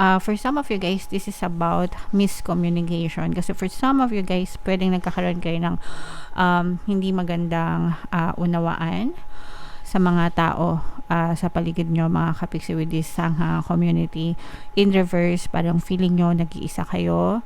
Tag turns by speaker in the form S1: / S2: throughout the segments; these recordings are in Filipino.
S1: For some of you guys, this is about miscommunication. Kasi for some of you guys, pwedeng nagkakaroon kayo ng hindi magandang unawaan sa mga tao sa paligid nyo, mga kapiksi, with this Sangha community. In reverse, parang feeling nyo nag-iisa kayo,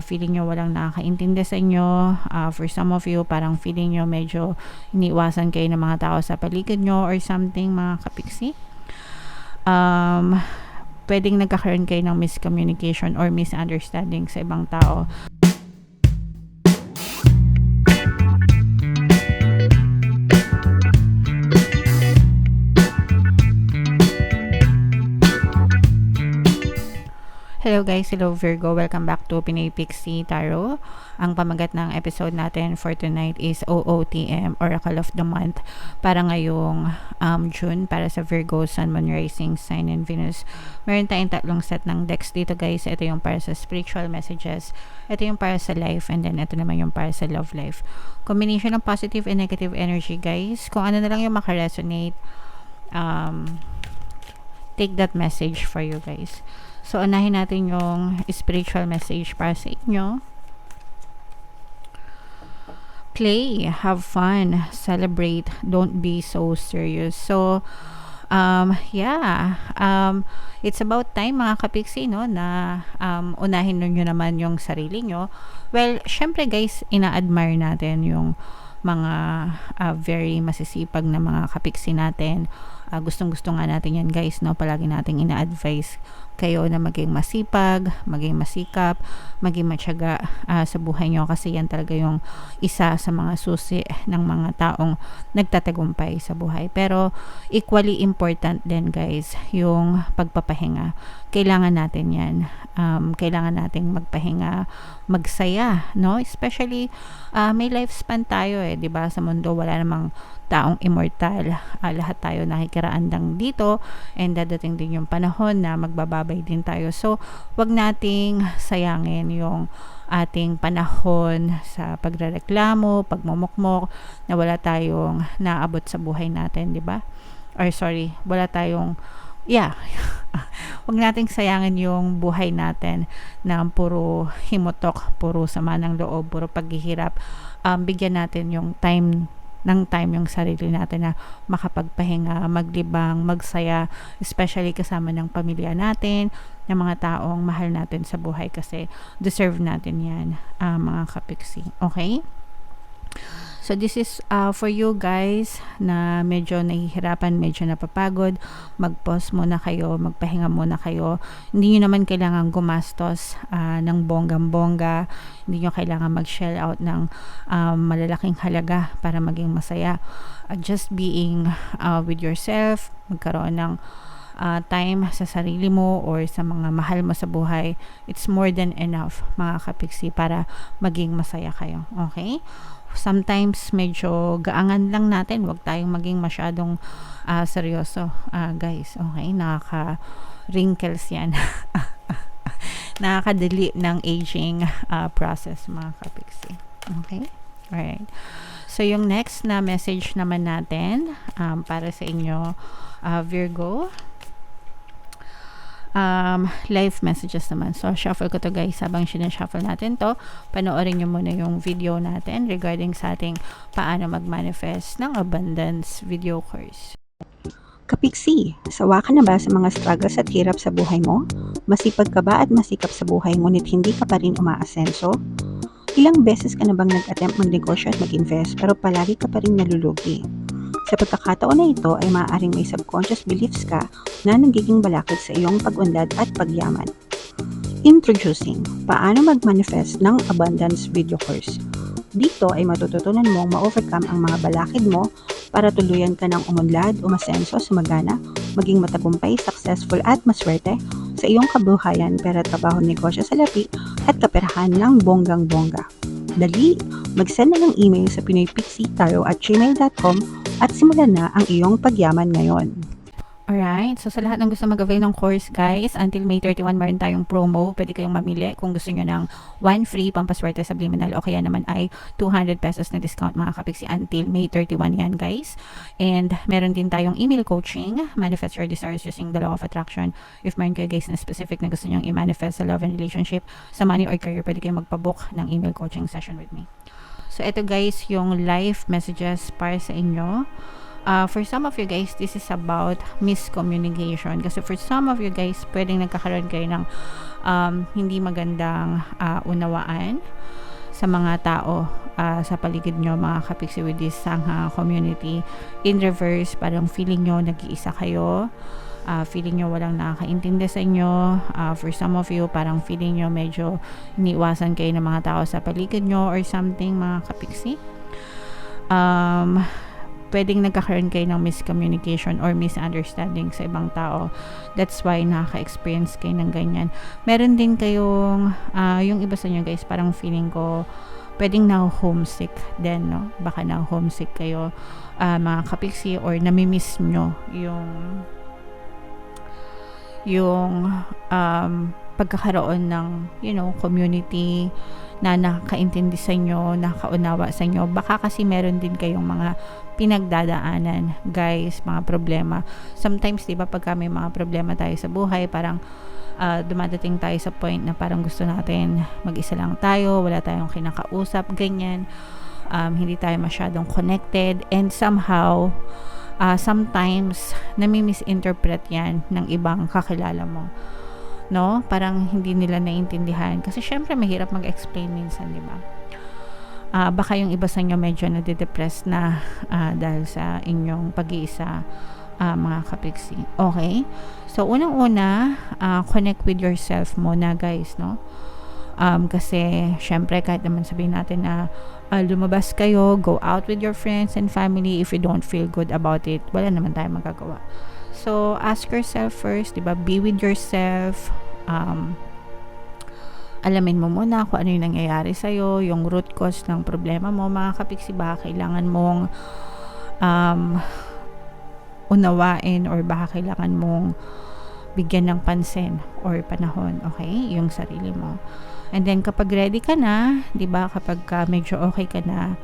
S1: feeling nyo walang nakakaintindi sa inyo. For some of you, parang feeling nyo medyo iniiwasan kayo ng mga tao sa paligid nyo or something, mga kapiksi. Pwedeng nagkakaroon kayo ng miscommunication or misunderstanding sa ibang tao. Hello guys, hello Virgo, welcome back to Pinoy Pixie Tarot. Ang pamagat ng episode natin for tonight is OOTM, Oracle of the Month, para ngayong June, para sa Virgo, Sun, Moon, Rising, Sign, and Venus. Meron tayong tatlong set ng decks dito guys. Ito yung para sa spiritual messages, ito yung para sa life, and then ito naman yung para sa love life. Combination ng positive and negative energy guys. Kung ano na lang yung makaresonate, take that message for you guys. So, unahin natin yung spiritual message para sa inyo. Play, have fun, celebrate, don't be so serious. So, it's about time mga kapiksi, no, na unahin nyo naman yung sarili nyo. Well, syempre guys, ina-admire natin yung mga very masisipag na mga kapiksi natin. Gustong-gusto nga natin yan guys, no? Palagi nating ina-advise kayo na maging masipag, maging masikap, maging matyaga sa buhay nyo, kasi yan talaga yung isa sa mga susi ng mga taong nagtatagumpay sa buhay. Pero equally important din guys yung pagpapahinga. Kailangan natin yan. Kailangan nating magpahinga, magsaya, no? Especially may lifespan tayo di ba? Sa mundo wala namang taong immortal. Lahat tayo nakikiraandang dito, and dadating din yung panahon na magbababay din tayo. So, wag nating sayangin yung ating panahon sa pagrereklamo, pagmumukmok, na wala tayong naabot sa buhay natin, di ba? Or sorry, wala tayong wag nating sayangin yung buhay natin na puro himutok, puro sama ng loob, puro paghihirap. Bigyan natin yung time yung sarili natin na makapagpahinga, maglibang, magsaya, especially kasama ng pamilya natin, ng mga taong mahal natin sa buhay, kasi deserve natin yan, mga kapiksi. Okay? So this is for you guys na medyo nahihirapan, medyo napapagod. Mag-pause muna kayo, magpahinga muna kayo. Hindi nyo naman kailangan gumastos ng bonggang-bongga. Hindi nyo kailangan mag-shell out ng malalaking halaga para maging masaya. Just being with yourself, magkaroon ng time sa sarili mo or sa mga mahal mo sa buhay, it's more than enough mga kapiksi para maging masaya kayo. Okay? Sometimes medyo gaangan lang natin, wag tayong maging masyadong seryoso guys. Okay? Nakaka-wrinkles yan. Nakakadali ng aging process mga kapiksi. Okay? Alright. So yung next na message naman natin para sa inyo, Virgo, live messages naman. So, shuffle ko to guys. Habang sinashuffle natin to, panoorin nyo muna yung video natin regarding sa ating paano mag-manifest ng abundance video course.
S2: Kapiksi, sawa ka na ba sa mga struggles at hirap sa buhay mo? Masipag ka ba at masikap sa buhay ngunit hindi ka pa rin umaasenso? Ilang beses ka na bang nag-attempt magnegosyo at mag-invest pero palagi ka pa rin nalulugi? Sa pagkakataon na ito ay maaaring may subconscious beliefs ka na nagiging balakid sa iyong pag-unlad at pagyaman. Introducing, paano mag-manifest ng abundance video course. Dito ay matututunan mong ma-overcome ang mga balakid mo para tuluyan ka ng umunlad, umasenso, sumagana, maging matagumpay, successful at maswerte sa iyong kabuhayan, pera, trabaho, negosyo, salapi at kaperahan ng bonggang-bongga. Dali, mag-send na ng email sa pinoypixietarot@gmail.com at simulan na ang iyong pagyaman ngayon.
S1: Alright, so sa lahat ng gusto mag-avail ng course guys, until May 31 meron tayong promo. Pwede kayong mamili kung gusto nyo ng 1 free pampaswerte subliminal o kaya naman ay 200 pesos na discount mga kapiksi until May 31 yan guys. And meron din tayong email coaching, manifest your desires using the law of attraction. If meron kayo guys na specific na gusto nyong i-manifest sa love and relationship, sa money or career, pwede kayong magpabook ng email coaching session with me. So ito guys yung live messages para sa inyo. For some of you guys, this is about miscommunication. Kasi for some of you guys, pwedeng nagkakaroon kayo ng hindi magandang unawaan sa mga tao sa paligid nyo, mga kapiksi with this Sangha community. In reverse, parang feeling nyo nag-iisa kayo. Feeling nyo walang nakakaintindi sa inyo. For some of you, parang feeling nyo medyo iniwasan kayo ng mga tao sa paligid nyo or something, mga kapiksi. Pwedeng nagkakaroon kayo ng miscommunication or misunderstanding sa ibang tao. That's why nakaka-experience kayo ng ganyan. Meron din kayong, yung iba sa inyo guys, parang feeling ko, pwedeng na-homesick din, no? Baka na-homesick kayo, mga kapiksi, or namimiss nyo yung pagkakaroon ng, community na nakakaintindi sa inyo, nakaunawa sa inyo. Baka kasi meron din kayong mga pinagdadaanan, guys, mga problema. Sometimes, di ba, pagka may mga problema tayo sa buhay, parang dumadating tayo sa point na parang gusto natin mag-isa lang tayo, wala tayong kinakausap, ganyan. Hindi tayo masyadong connected, and somehow, sometimes, nami-misinterpret yan ng ibang kakilala mo. No? Parang hindi nila naiintindihan. Kasi syempre, mahirap mag-explain minsan, di ba? Baka yung iba sa inyo medyo nade-depress na dahil sa inyong pag-iisa, mga kapiksi. Okay? So, unang-una, connect with yourself muna, guys, no? Kasi, syempre, kahit naman sabihin natin na lumabas kayo, go out with your friends and family, if you don't feel good about it, wala naman tayong magagawa. So, ask yourself first, diba? Be with yourself. Alamin mo muna kung ano yung nangyayari sa'yo, yung root cause ng problema mo, mga kapiksi. Baka kailangan mong unawain or baka kailangan mong bigyan ng pansin or panahon, okay? Yung sarili mo. And then, kapag ready ka na, diba? Kapag medyo okay ka na,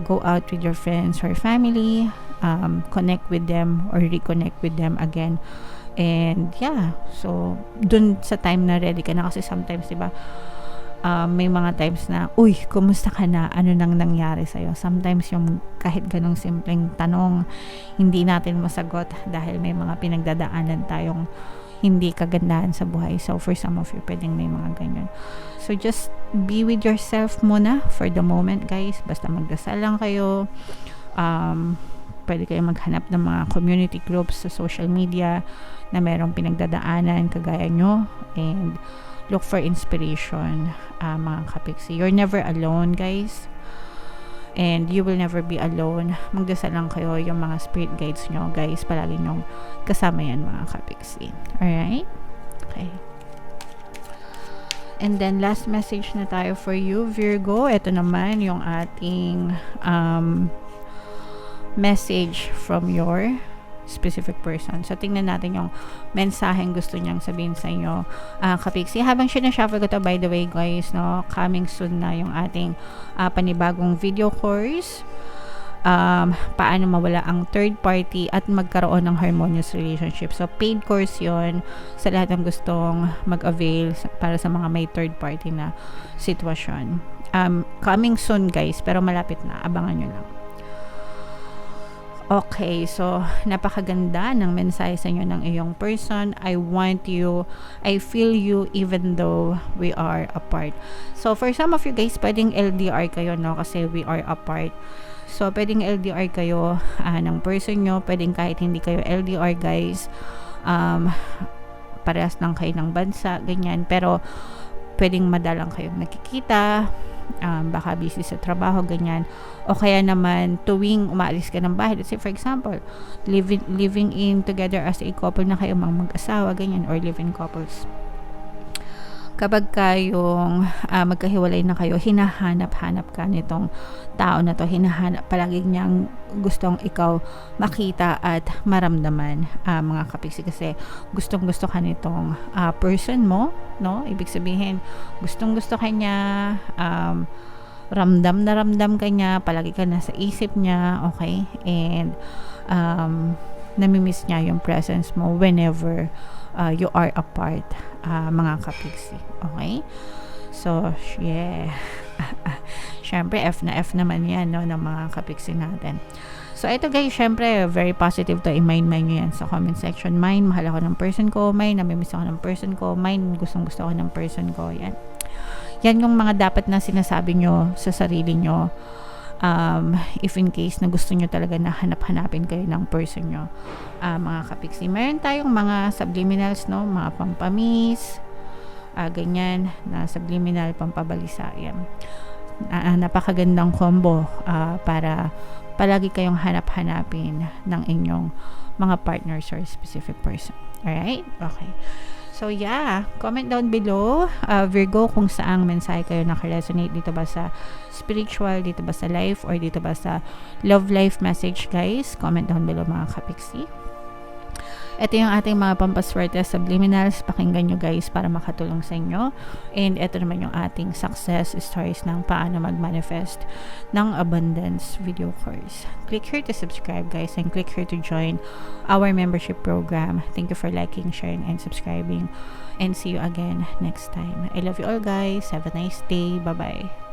S1: go out with your friends or family, connect with them or reconnect with them again. And yeah, so dun sa time na ready ka na, kasi sometimes, diba, may mga times na, uy, kumusta ka na? Ano nang nangyari sa'yo? Sometimes yung kahit ganong simpleng tanong, hindi natin masagot dahil may mga pinagdadaanan tayong hindi kagandahan sa buhay. So for some of you, pwedeng may mga ganyan. So just be with yourself muna for the moment, guys. Basta magdasal lang kayo. Pwede kayo maghanap ng mga community groups sa social media na merong pinagdadaanan kagaya nyo, and look for inspiration, mga kapiksi. You're never alone, guys, and you will never be alone. Magdasal lang kayo, yung mga spirit guides nyo, guys, palagi nyong kasama yan, mga kapiksi. Alright? Okay. And then last message na tayo for you, Virgo. Ito naman yung ating message from your specific person. So, tingnan natin yung mensaheng gusto niyang sabihin sa inyo, kapiksi. Habang sinashuffle ko to, by the way, guys, no, coming soon na yung ating panibagong video course. Paano mawala ang third party at magkaroon ng harmonious relationship. So, paid course yon sa lahat ng gustong mag-avail para sa mga may third party na sitwasyon. Coming soon, guys, pero malapit na. Abangan nyo lang. Okay, so napakaganda ng mensahe sa inyo ng iyong person. I feel you even though we are apart. So for some of you guys, pwedeng LDR kayo, no? Kasi we are apart. So pwedeng LDR kayo ng person nyo. Pwedeng kahit hindi kayo LDR, guys. Parehas lang kayo ng bansa, ganyan. Pero pwedeng madalang kayong nakikita. Baka busy sa trabaho, ganyan, o kaya naman tuwing umaalis ka ng bahay, let's say for example living in together as a couple na kayo, mga mag-asawa, ganyan, or live-in couples, kapag kayong magkahiwalay na kayo, hinahanap-hanap ka nitong tao na to, palagi niyang gustong ikaw makita at maramdaman, mga kapiksi, kasi gustong-gusto ka nitong person mo, no? Ibig sabihin, gustong-gusto ka niya, ramdam na ramdam ka niya, palagi ka nasa isip niya, okay? And namimiss niya yung presence mo whenever you are apart, mga kapiksi. Okay? So, yeah. Syempre, F na F naman yan, no, ng mga kapiksi natin. So, ito guys, syempre, very positive to. I-mind nyo yan sa comment section. Mine, mahal ako ng person ko. Mine, namimiss ako ng person ko. Mine, gustong-gusto ako ng person ko. Yan. Yan yung mga dapat na sinasabi nyo sa sarili nyo. If in case na gusto nyo talaga na hanap-hanapin kayo ng person nyo, mga kapiksi. Meron tayong mga subliminals, no? Mga pampamis, ganyan, na subliminal, pampabalisa. Yan. Napakagandang combo para palagi kayong hanap-hanapin ng inyong mga partners or specific person. Alright? Okay. So, yeah. Comment down below, Virgo, kung saang mensahe kayo nakaresonate. Dito ba sa spiritual, dito ba sa life, or dito ba sa love life message, guys? Comment down below, mga kapiksi. Ito yung ating mga pampaswerte subliminals. Pakinggan nyo, guys, para makatulong sa inyo. And ito naman yung ating success stories ng paano mag-manifest ng abundance video course. Click here to subscribe, guys, and click here to join our membership program. Thank you for liking, sharing, and subscribing. And see you again next time. I love you all, guys. Have a nice day. Bye-bye.